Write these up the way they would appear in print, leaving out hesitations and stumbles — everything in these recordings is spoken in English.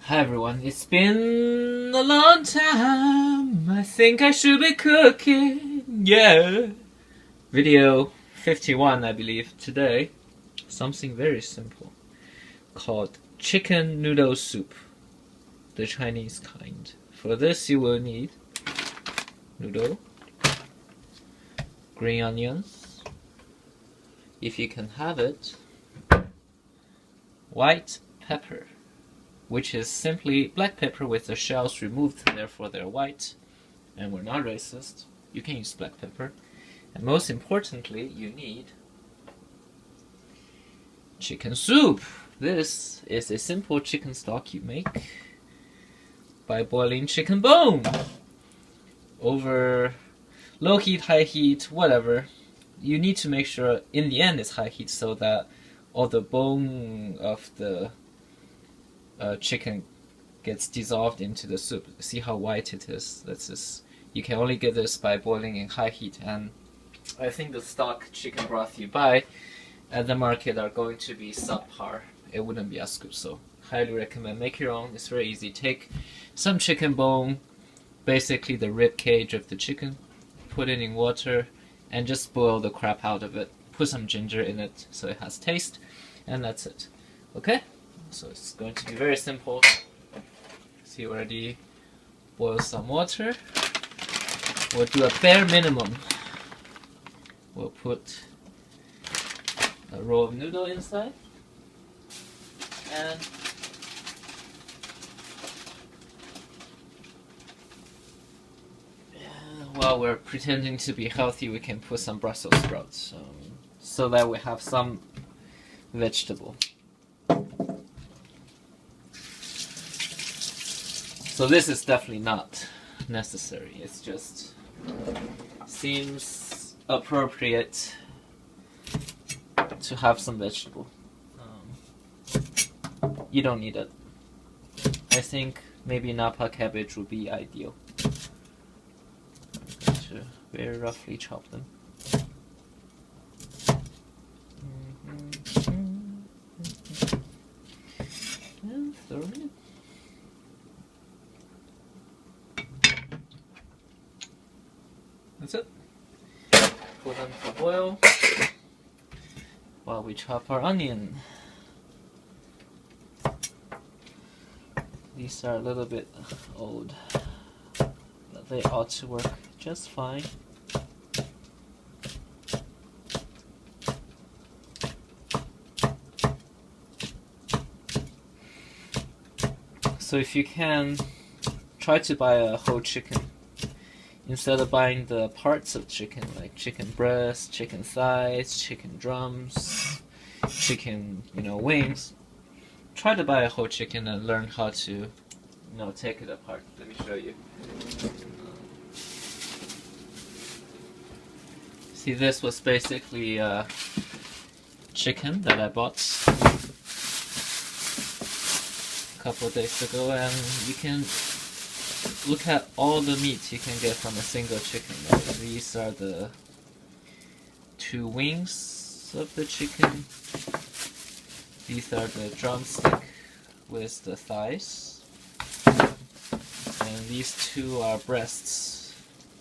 Hi everyone, it's been a long time. I think I should be cooking. Yeah. Video 51, I believe. Today, something very simple called chicken noodle soup, the Chinese kind. For this, you will need noodle, green onions, if you can have it, white pepper, which is simply black pepper with the shells removed, therefore they're white, and we're not racist. You can use black pepper. And most importantly, you need chicken soup. This is a simple chicken stock you make by boiling chicken bone over low heat, high heat, whatever. You need to make sure in the end it's high heat so that all the bone of the chicken gets dissolved into the soup. See how white it is? You can only get this by boiling in high heat, and I think the stock chicken broth you buy at the market are going to be subpar. It wouldn't be as good, so highly recommend make your own. It's very easy. Take some chicken bone, basically the rib cage of the chicken, put it in water, and just boil the crap out of it. Put some ginger in it so it has taste, and that's it. Okay? So it's going to be very simple. See, already boil some water. We'll do a bare minimum. We'll put a roll of noodle inside, and while we're pretending to be healthy, we can put some Brussels sprouts, so that we have some vegetable. So this is definitely not necessary. It's just seems appropriate to have some vegetable. You don't need it. I think maybe Napa cabbage would be ideal. I'm going to very roughly chop them. And throw them in. That's it. Put them to boil while we chop our onion. These are a little bit old, but they ought to work just fine. So if you can, try to buy a whole chicken instead of buying the parts of chicken, like chicken breast, chicken thighs, chicken drums, chicken, wings. Try to buy a whole chicken and learn how to, take it apart. Let me show you. See, this was basically chicken that I bought a couple of days ago, and you can look at all the meat you can get from a single chicken. Right? These are the two wings of the chicken. These are the drumstick with the thighs. And these two are breasts.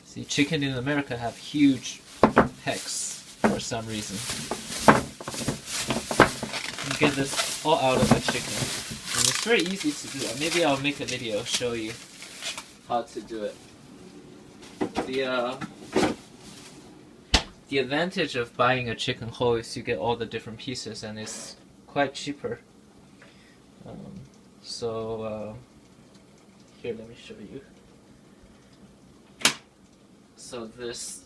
See, chicken in America have huge pecs for some reason. You get this all out of the chicken. And it's very easy to do. Maybe I'll make a video show you how to do it. The advantage of buying a chicken whole is you get all the different pieces, and it's quite cheaper. Here, let me show you. So this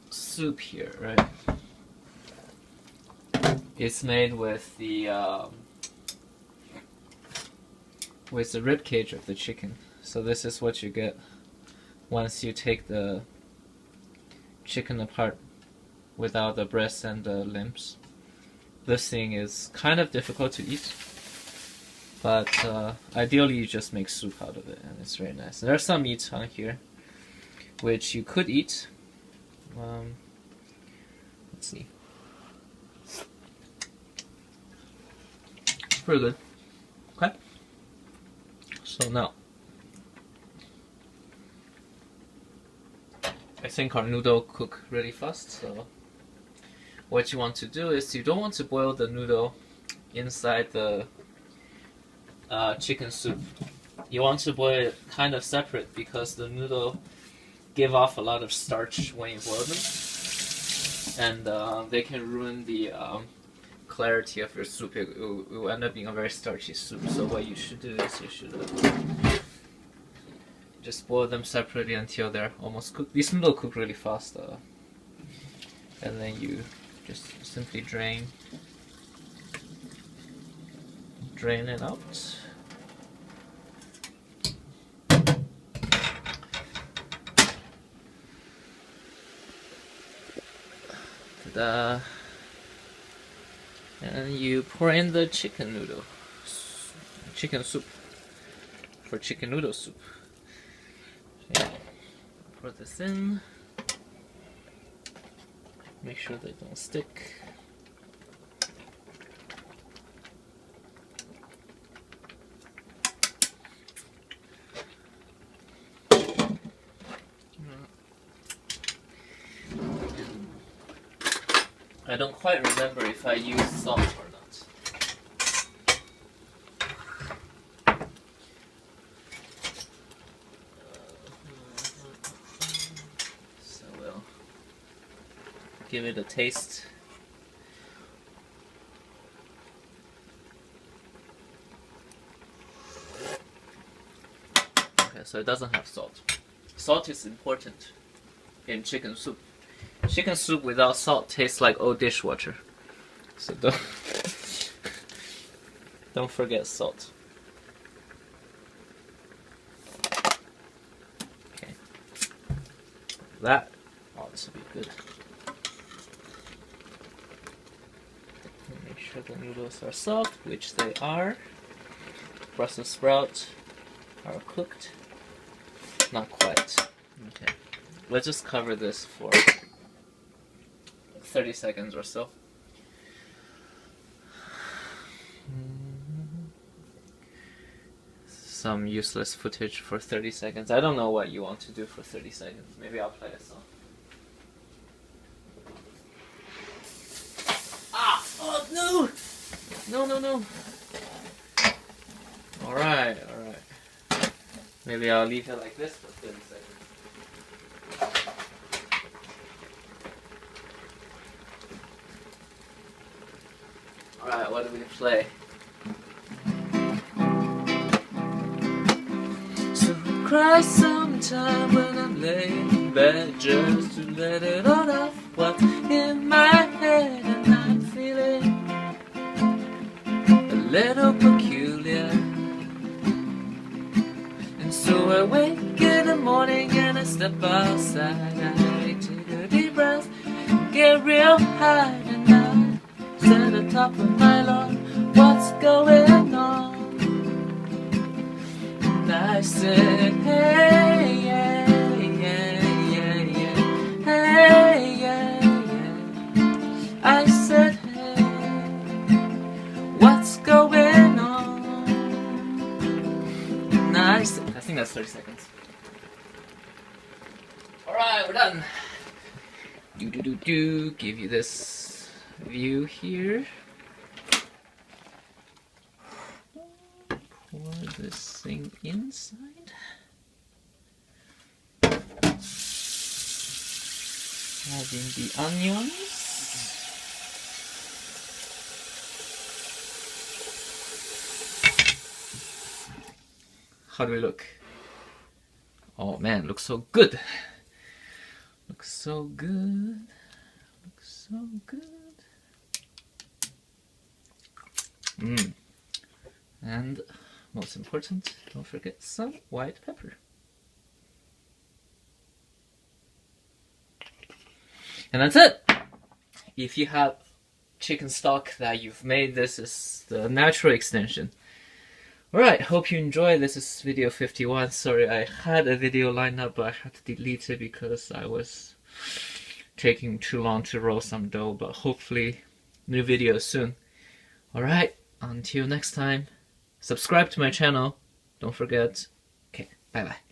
soup here, right, is made with the rib cage of the chicken. So this is what you get once you take the chicken apart without the breast and the limbs. This thing is kind of difficult to eat, but ideally you just make soup out of it, and it's very nice. There are some meats on here which you could eat. Let's see. Pretty good. Okay. So now, I think our noodle cook really fast, so what you want to do is you don't want to boil the noodle inside the chicken soup. You want to boil it kind of separate because the noodle give off a lot of starch when you boil them, and they can ruin the clarity of your soup. It will end up being a very starchy soup. So what you should do is you should just boil them separately until they're almost cooked. These noodles cook really fast, and then you just simply drain it out. Ta-da. And you pour in the chicken soup for chicken noodle soup. Okay. Pour this in. Make sure they don't stick. I don't quite remember if I used salt or not. So we'll give it a taste. Okay, so it doesn't have salt. Salt is important in chicken soup. Chicken soup without salt tastes like old dishwater. So don't forget salt. Okay. That ought to be good. Make sure the noodles are soft, which they are. Brussels sprouts are cooked. Not quite. Okay. Let's just cover this for 30 seconds or so. Some useless footage for 30 seconds. I don't know what you want to do for 30 seconds. Maybe I'll play a song. Ah! Oh no! No. Alright. Maybe I'll leave it like this for 30 seconds. Alright, what do we play? So I cry sometime when I'm laying in bed just to let it all out. What's in my head and I'm feeling a little peculiar. And so I wake in the morning and I step outside. I take a deep breath, get real high, and I at the top of my lawn, what's going on? And I said, hey, yeah. I said, hey, what's going on? And I think that's 30 seconds. Alright, we're done. Give you this view here. Pour this thing inside. Add in the onions. How do we look? Oh man, looks so good. Looks so good. Looks so good. And most important, don't forget some white pepper. And that's it. If you have chicken stock that you've made, this is the natural extension. Alright, hope you enjoy. This is video 51. Sorry, I had a video lined up, but I had to delete it because I was taking too long to roll some dough, but hopefully new video soon. Alright, until next time, subscribe to my channel, Don't forget. Okay, bye bye.